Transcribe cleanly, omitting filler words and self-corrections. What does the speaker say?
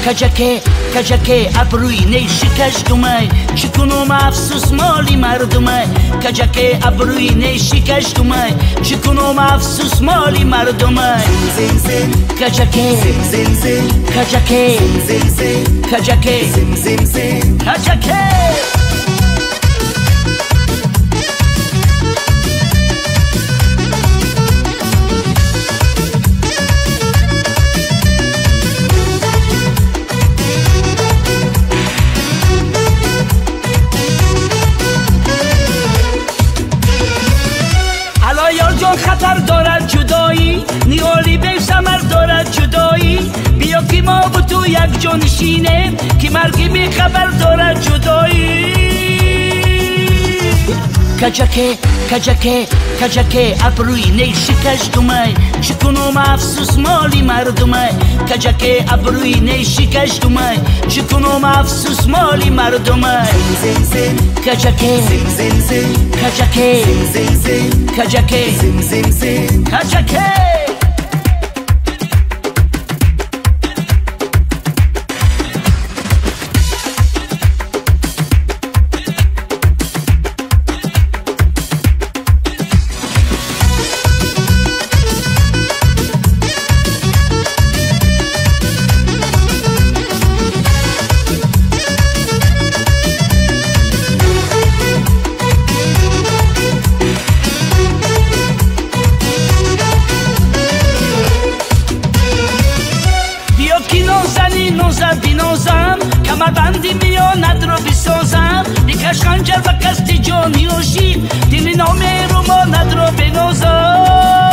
کجکه ابروی نیشکشتمای چکنم افسوس مالی مردمای کجکه ابروی نیشکشتمای چکنم افسوس مالی مردمای کجکه خطر دارد جدایی نیالی به ثمر دارد جدایی بیا که ما و تو یک جانشینیم که مرگی بی خبر دارد جدایی کجکه ابروی نیشکشتمای چکنم افسوس مالی مردمای کجکه ابروی نیشکشتمای چکنم افسوس مالی مردمای کجکه کمربندی میاند رو بسازم بکش خنجر و قصد جانی و شیر دل نامه رو ماند رو بنازم